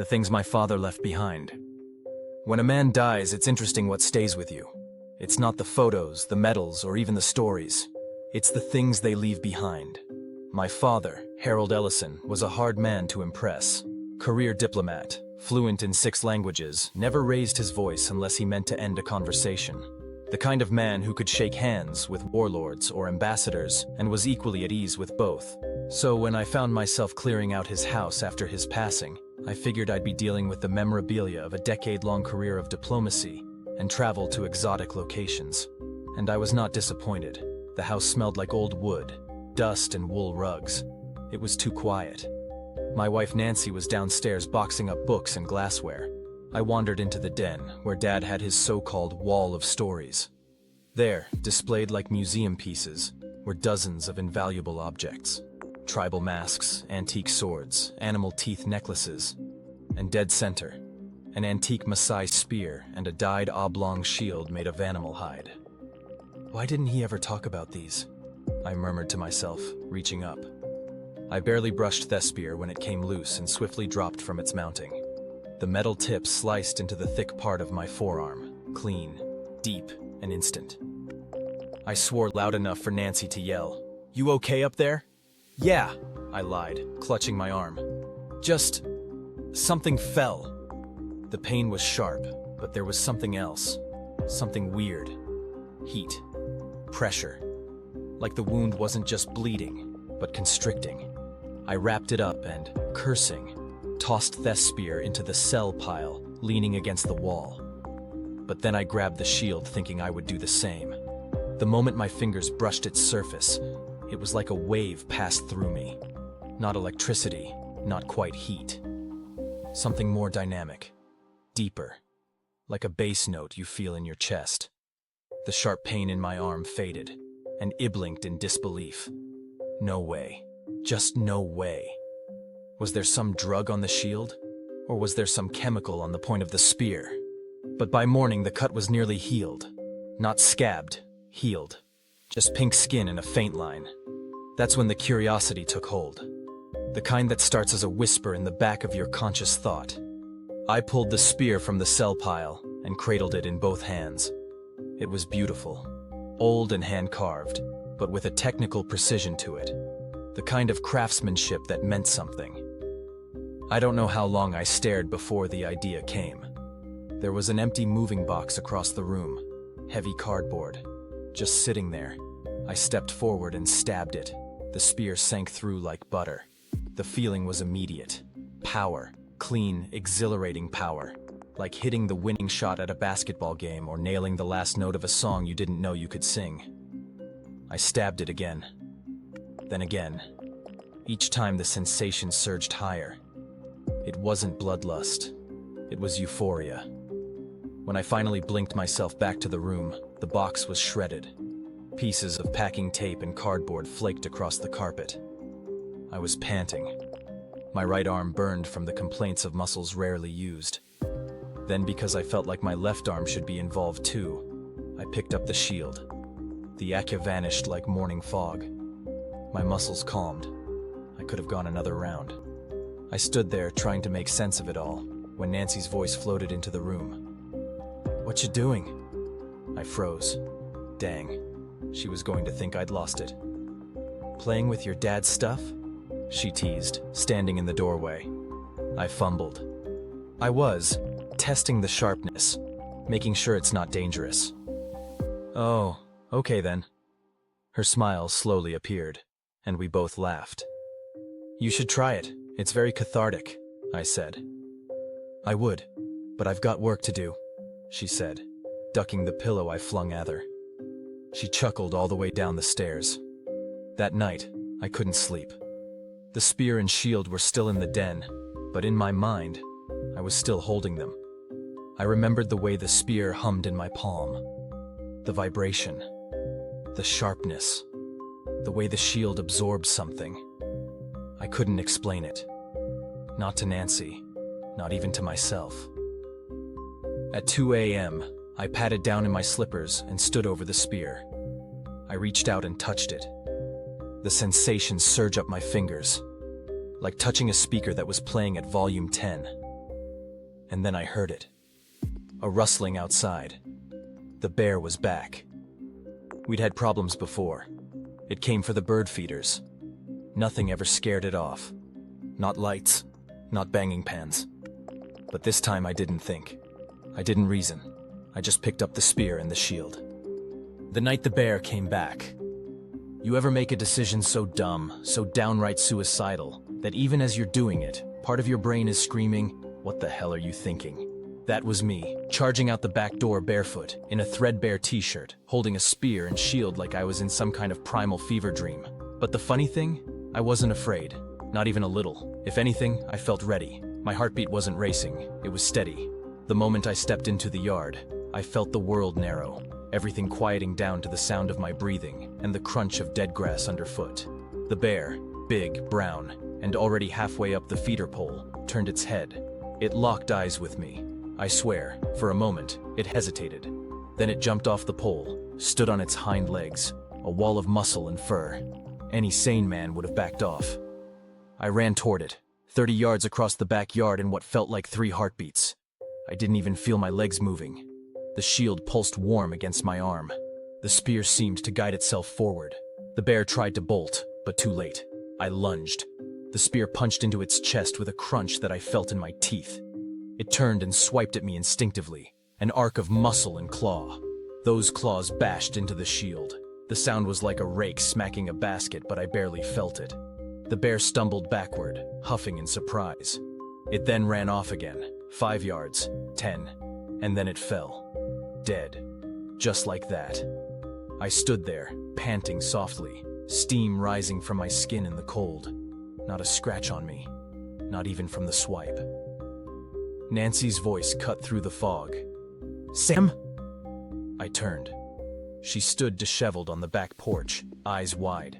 the things my father left behind. When a man dies, it's interesting what stays with you. It's not the photos, the medals, or even the stories. It's the things they leave behind. My father, Harold Ellison, was a hard man to impress. Career diplomat, fluent in 6 languages, never raised his voice unless he meant to end a conversation. The kind of man who could shake hands with warlords or ambassadors and was equally at ease with both. So when I found myself clearing out his house after his passing, I figured I'd be dealing with the memorabilia of a decade-long career of diplomacy and travel to exotic locations. And I was not disappointed. The house smelled like old wood, dust and wool rugs. It was too quiet. My wife Nancy was downstairs boxing up books and glassware. I wandered into the den, where Dad had his so-called wall of stories. There, displayed like museum pieces, were dozens of invaluable objects. Tribal masks, antique swords, animal teeth necklaces, and dead center, an antique Maasai spear and a dyed oblong shield made of animal hide. Why didn't he ever talk about these? I murmured to myself, reaching up. I barely brushed Thespier when it came loose and swiftly dropped from its mounting. The metal tip sliced into the thick part of my forearm, clean, deep, and instant. I swore loud enough for Nancy to yell, "You okay up there?" "Yeah," I lied, clutching my arm. "Just... something fell." The pain was sharp, but there was something else. Something weird. Heat. Pressure. Like the wound wasn't just bleeding, but constricting. I wrapped it up and, cursing, tossed Thespier into the cell pile, leaning against the wall. But then I grabbed the shield thinking I would do the same. The moment my fingers brushed its surface, it was like a wave passed through me. Not electricity, not quite heat. Something more dynamic, deeper, like a bass note you feel in your chest. The sharp pain in my arm faded, and I blinked in disbelief. No way. Just no way. Was there some drug on the shield? Or was there some chemical on the point of the spear? But by morning the cut was nearly healed. Not scabbed, healed. Just pink skin and a faint line. That's when the curiosity took hold. The kind that starts as a whisper in the back of your conscious thought. I pulled the spear from the cell pile and cradled it in both hands. It was beautiful. Old and hand-carved, but with a technical precision to it. The kind of craftsmanship that meant something. I don't know how long I stared before the idea came. There was an empty moving box across the room, heavy cardboard, just sitting there. I stepped forward and stabbed it. The spear sank through like butter. The feeling was immediate. Power, clean, exhilarating power, like hitting the winning shot at a basketball game or nailing the last note of a song you didn't know you could sing. I stabbed it again, then again. Each time the sensation surged higher. It wasn't bloodlust. It was euphoria. When I finally blinked myself back to the room, the box was shredded. Pieces of packing tape and cardboard flaked across the carpet. I was panting. My right arm burned from the complaints of muscles rarely used. Then, because I felt like my left arm should be involved too, I picked up the shield. The Akka vanished like morning fog. My muscles calmed. I could have gone another round. I stood there trying to make sense of it all, when Nancy's voice floated into the room. "What you doing?" I froze. Dang, she was going to think I'd lost it. "Playing with your dad's stuff?" she teased, standing in the doorway. I fumbled. I was, testing the sharpness, making sure it's not dangerous. "Oh, okay then." Her smile slowly appeared, and we both laughed. "You should try it. It's very cathartic," I said. "I would, but I've got work to do," she said, ducking the pillow I flung at her. She chuckled all the way down the stairs. That night, I couldn't sleep. The spear and shield were still in the den, but in my mind, I was still holding them. I remembered the way the spear hummed in my palm. The vibration. The sharpness. The way the shield absorbed something. I couldn't explain it. Not to Nancy. Not even to myself. At 2 a.m., I patted down in my slippers and stood over the spear. I reached out and touched it. The sensation surged up my fingers, like touching a speaker that was playing at volume 10. And then I heard it. A rustling outside. The bear was back. We'd had problems before. It came for the bird feeders. Nothing ever scared it off. Not lights, not banging pans. But this time I didn't think. I didn't reason. I just picked up the spear and the shield. The night the bear came back. You ever make a decision so dumb, so downright suicidal, that even as you're doing it, part of your brain is screaming, "What the hell are you thinking?" That was me, charging out the back door barefoot, in a threadbare t-shirt, holding a spear and shield like I was in some kind of primal fever dream. But the funny thing? I wasn't afraid. Not even a little. If anything, I felt ready. My heartbeat wasn't racing, it was steady. The moment I stepped into the yard, I felt the world narrow, everything quieting down to the sound of my breathing and the crunch of dead grass underfoot. The bear, big, brown, and already halfway up the feeder pole, turned its head. It locked eyes with me. I swear, for a moment, it hesitated. Then it jumped off the pole, stood on its hind legs, a wall of muscle and fur. Any sane man would have backed off. I ran toward it, 30 yards across the backyard in what felt like 3 heartbeats. I didn't even feel my legs moving. The shield pulsed warm against my arm. The spear seemed to guide itself forward. The bear tried to bolt, but too late. I lunged. The spear punched into its chest with a crunch that I felt in my teeth. It turned and swiped at me instinctively, an arc of muscle and claw. Those claws bashed into the shield. The sound was like a rake smacking a basket, but I barely felt it. The bear stumbled backward, huffing in surprise. It then ran off again, 5 yards, 10, and then it fell. Dead. Just like that. I stood there, panting softly, steam rising from my skin in the cold. Not a scratch on me, not even from the swipe. Nancy's voice cut through the fog. "Sam?" I turned. She stood disheveled on the back porch, eyes wide.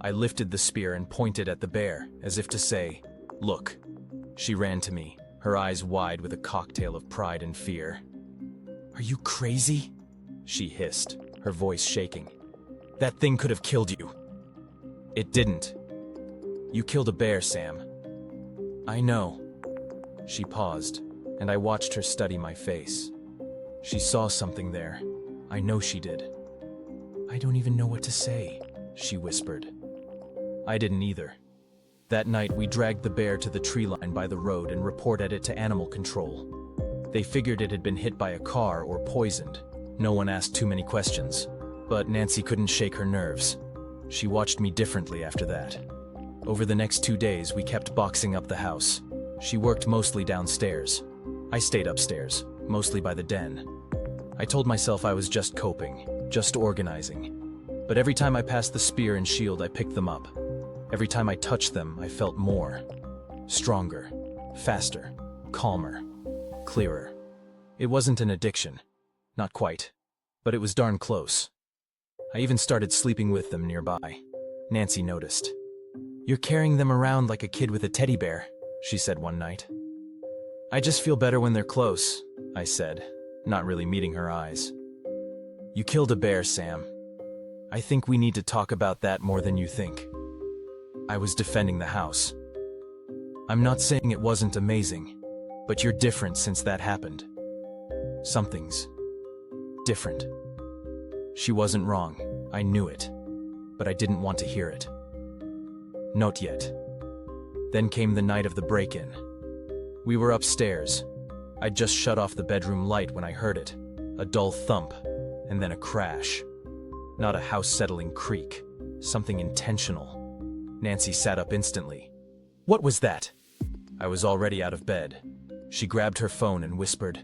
I lifted the spear and pointed at the bear, as if to say, "Look." She ran to me, her eyes wide with a cocktail of pride and fear. "Are you crazy?" she hissed, her voice shaking. "That thing could have killed you." "It didn't. You killed a bear, Sam." "I know." She paused, and I watched her study my face. She saw something there. I know she did. "I don't even know what to say," she whispered. I didn't either. That night, we dragged the bear to the tree line by the road and reported it to animal control. They figured it had been hit by a car or poisoned. No one asked too many questions. But Nancy couldn't shake her nerves. She watched me differently after that. Over the next 2 days, we kept boxing up the house. She worked mostly downstairs. I stayed upstairs, mostly by the den. I told myself I was just coping, just organizing. But every time I passed the spear and shield, I picked them up. Every time I touched them, I felt more. Stronger, faster, calmer, clearer. It wasn't an addiction. Not quite. But it was darn close. I even started sleeping with them nearby. Nancy noticed. "You're carrying them around like a kid with a teddy bear," she said one night. "I just feel better when they're close," I said, not really meeting her eyes. "You killed a bear, Sam. I think we need to talk about that more than you think." I was defending the house. "I'm not saying it wasn't amazing, but you're different since that happened. Something's different." She wasn't wrong. I knew it, but I didn't want to hear it. Not yet. Then came the night of the break-in. We were upstairs. I'd just shut off the bedroom light when I heard it. A dull thump, and then a crash. Not a house-settling creak. Something intentional. Nancy sat up instantly. "What was that?" I was already out of bed. She grabbed her phone and whispered,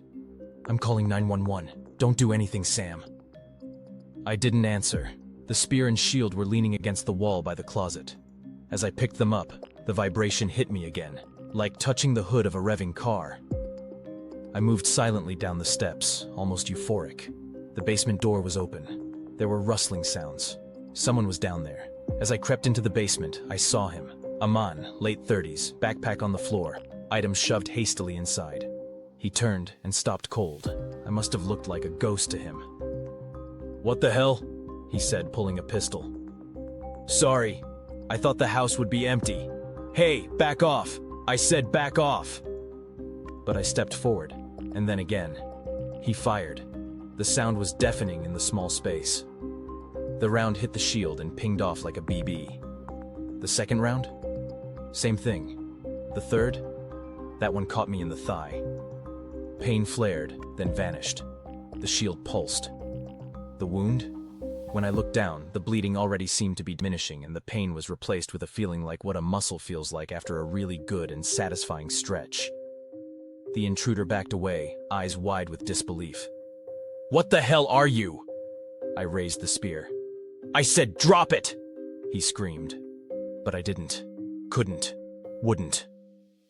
"I'm calling 911. Don't do anything, Sam." I didn't answer. The spear and shield were leaning against the wall by the closet. As I picked them up, the vibration hit me again, like touching the hood of a revving car. I moved silently down the steps, almost euphoric. The basement door was open. There were rustling sounds. Someone was down there. As I crept into the basement, I saw him. A man, late 30s, backpack on the floor, items shoved hastily inside. He turned and stopped cold. I must have looked like a ghost to him. "What the hell?" he said, pulling a pistol. "Sorry. I thought the house would be empty." "Hey, back off! I said back off!" but I stepped forward, and then again. He fired. The sound was deafening in the small space. The round hit the shield and pinged off like a BB. The second round? Same thing. The third? That one caught me in the thigh. Pain flared, then vanished. The shield pulsed. The wound? When I looked down, the bleeding already seemed to be diminishing, and the pain was replaced with a feeling like what a muscle feels like after a really good and satisfying stretch. The intruder backed away, eyes wide with disbelief. "What the hell are you?" I raised the spear. "I said drop it!" he screamed. But I didn't. Couldn't. Wouldn't.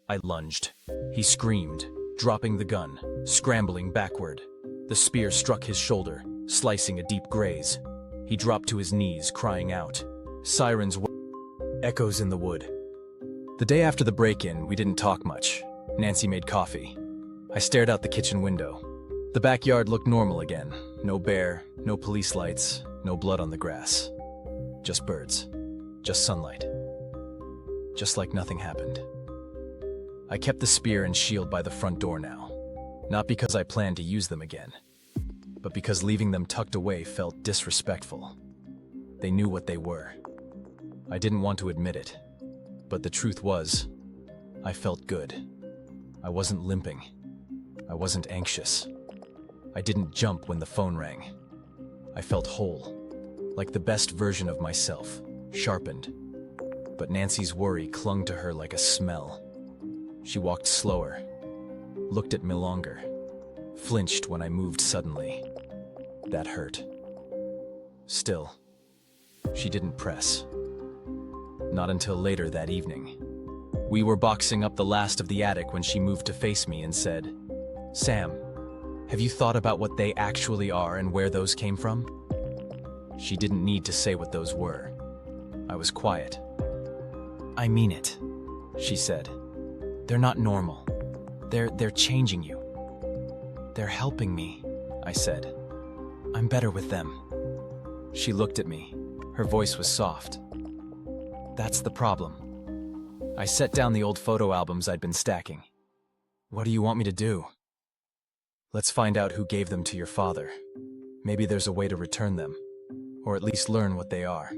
I lunged. He screamed, dropping the gun, scrambling backward. The spear struck his shoulder, slicing a deep graze. He dropped to his knees, crying out. Sirens echoes in the wood. The day after the break-in, we didn't talk much. Nancy made coffee. I stared out the kitchen window. The backyard looked normal again. No bear, no police lights, no blood on the grass. Just birds. Just sunlight. Just like nothing happened. I kept the spear and shield by the front door now. Not because I planned to use them again, but because leaving them tucked away felt disrespectful. They knew what they were. I didn't want to admit it, but the truth was, I felt good. I wasn't limping. I wasn't anxious. I didn't jump when the phone rang. I felt whole, like the best version of myself, sharpened. But Nancy's worry clung to her like a smell. She walked slower, looked at me longer, flinched when I moved suddenly. That hurt. Still, she didn't press. Not until later that evening. We were boxing up the last of the attic when she moved to face me and said, "Sam, have you thought about what they actually are and where those came from?" She didn't need to say what those were. I was quiet. "I mean it," she said. "They're not normal. They're changing you." "They're helping me," I said. "I'm better with them." She looked at me. Her voice was soft. "That's the problem." I set down the old photo albums I'd been stacking. "What do you want me to do?" "Let's find out who gave them to your father. Maybe there's a way to return them, or at least learn what they are."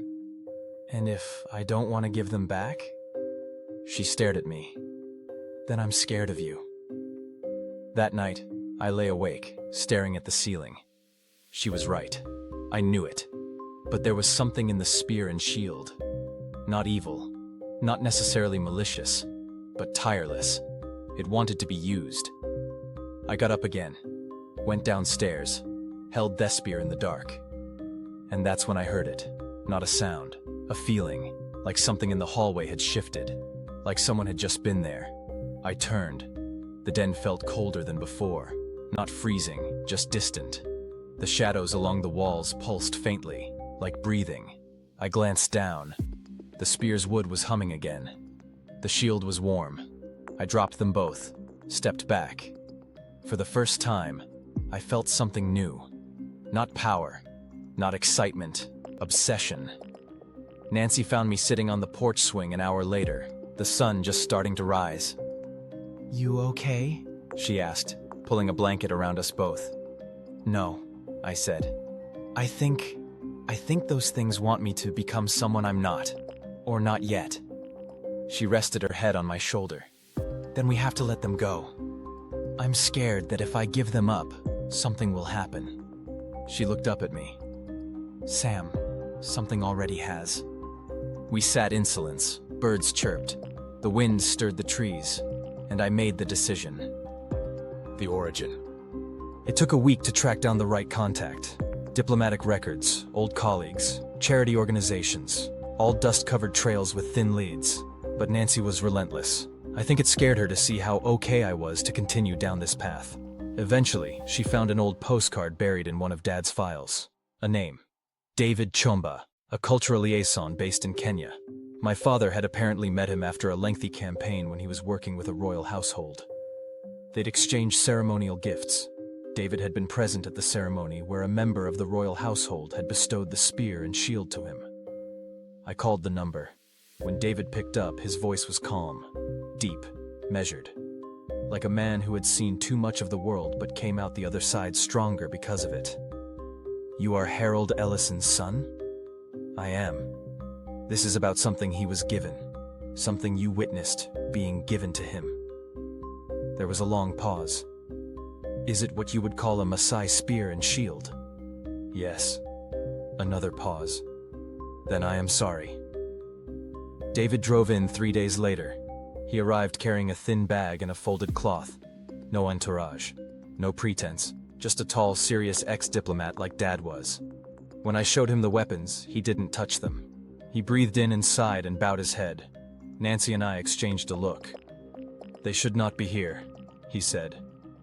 "And if I don't want to give them back?" She stared at me. "Then I'm scared of you." That night, I lay awake, staring at the ceiling. She was right. I knew it. But there was something in the spear and shield. Not evil, not necessarily malicious, but tireless. It wanted to be used. I got up again, went downstairs, held the spear in the dark. And that's when I heard it. Not a sound, a feeling, like something in the hallway had shifted, like someone had just been there. I turned. The den felt colder than before, not freezing, just distant. The shadows along the walls pulsed faintly, like breathing. I glanced down. The spear's wood was humming again. The shield was warm. I dropped them both, stepped back. For the first time, I felt something new. Not power, not excitement, obsession. Nancy found me sitting on the porch swing an hour later, the sun just starting to rise. "You okay?" she asked, pulling a blanket around us both. "No," I said. I think those things want me to become someone I'm not, or not yet." She rested her head on my shoulder. "Then we have to let them go. I'm scared that if I give them up, something will happen." She looked up at me. "Sam, something already has." We sat in silence. Birds chirped. The wind stirred the trees, and I made the decision. The origin. It took a week to track down the right contact. Diplomatic records, old colleagues, charity organizations, all dust-covered trails with thin leads. But Nancy was relentless. I think it scared her to see how okay I was to continue down this path. Eventually, she found an old postcard buried in one of Dad's files. A name. David Chomba, a cultural liaison based in Kenya. My father had apparently met him after a lengthy campaign when he was working with a royal household. They'd exchanged ceremonial gifts. David had been present at the ceremony where a member of the royal household had bestowed the spear and shield to him. I called the number. When David picked up, his voice was calm, deep, measured. like a man who had seen too much of the world but came out the other side stronger because of it. "You are Harold Ellison's son?" "I am. This is about something he was given, something you witnessed being given to him." There was a long pause. "Is it what you would call a Maasai spear and shield?" "Yes." Another pause. "Then I am sorry." David drove in 3 days later. He arrived carrying a thin bag and a folded cloth. No entourage. No pretense. Just a tall, serious ex-diplomat like Dad was. When I showed him the weapons, he didn't touch them. He breathed in and sighed and bowed his head. Nancy and I exchanged a look. "They should not be here," he said.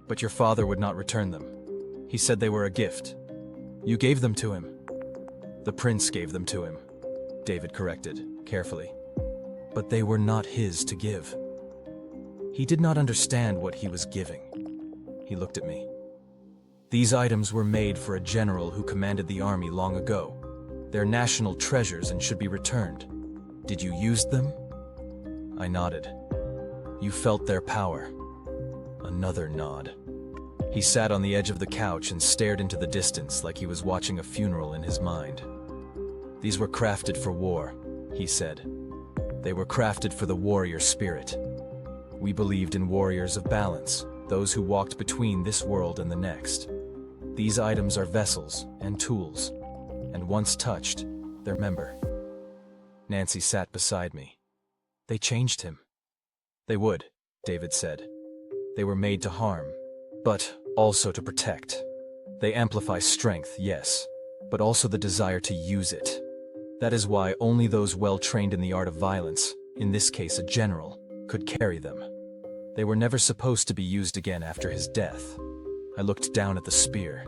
"But your father would not return them. He said they were a gift." "You gave them to him." "The prince gave them to him," David corrected, carefully. "But they were not his to give." He did not understand what he was giving. He looked at me. "These items were made for a general who commanded the army long ago. They're national treasures and should be returned. Did you use them?" I nodded. "You felt their power." Another nod. He sat on the edge of the couch and stared into the distance like he was watching a funeral in his mind. "These were crafted for war," he said. "They were crafted for the warrior spirit. We believed in warriors of balance, those who walked between this world and the next. These items are vessels and tools, and once touched, they're member." Nancy sat beside me. "They changed him." "They would," David said. "They were made to harm, but also to protect. They amplify strength, yes, but also the desire to use it. That is why only those well-trained in the art of violence, in this case a general, could carry them. They were never supposed to be used again after his death." I looked down at the spear.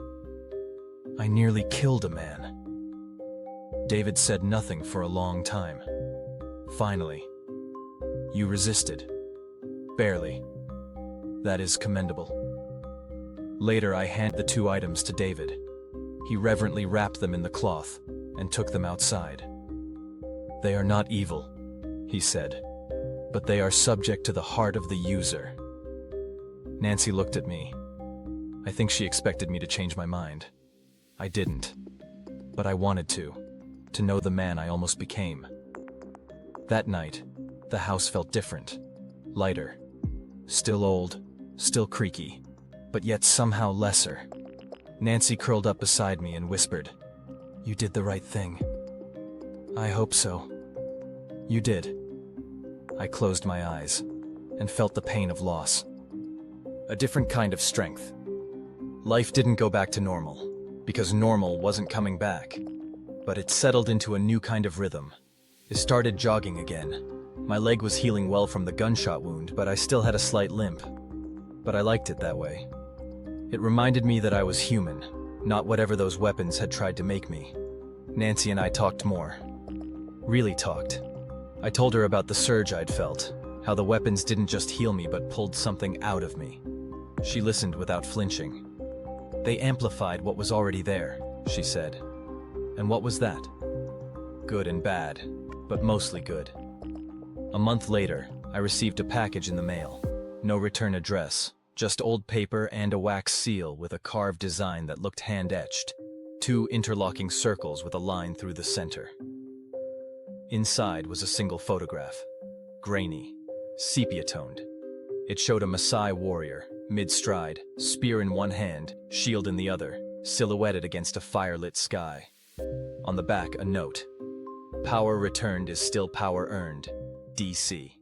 "I nearly killed a man." David said nothing for a long time. Finally, "You resisted." "Barely. That is commendable." Later, I handed the 2 items to David. He reverently wrapped them in the cloth and took them outside. "They are not evil," he said, "but they are subject to the heart of the user." Nancy looked at me. I think she expected me to change my mind. I didn't. But I wanted to know the man I almost became. That night, the house felt different, lighter. Still old, still creaky, but yet somehow lesser. Nancy curled up beside me and whispered, "You did the right thing." "I hope so." "You did." I closed my eyes and felt the pain of loss. A different kind of strength. Life didn't go back to normal, because normal wasn't coming back. But it settled into a new kind of rhythm. I started jogging again. My leg was healing well from the gunshot wound, but I still had a slight limp. But I liked it that way. It reminded me that I was human, not whatever those weapons had tried to make me. Nancy and I talked more. Really talked. I told her about the surge I'd felt, how the weapons didn't just heal me but pulled something out of me. She listened without flinching. "They amplified what was already there," she said. "And what was that?" "Good and bad, but mostly good." A month later, I received a package in the mail. No return address, just old paper and a wax seal with a carved design that looked hand-etched. 2 interlocking circles with a line through the center. Inside was a single photograph. Grainy, sepia-toned. It showed a Maasai warrior, mid-stride, spear in one hand, shield in the other, silhouetted against a firelit sky. On the back, a note. "Power returned is still power earned. DC."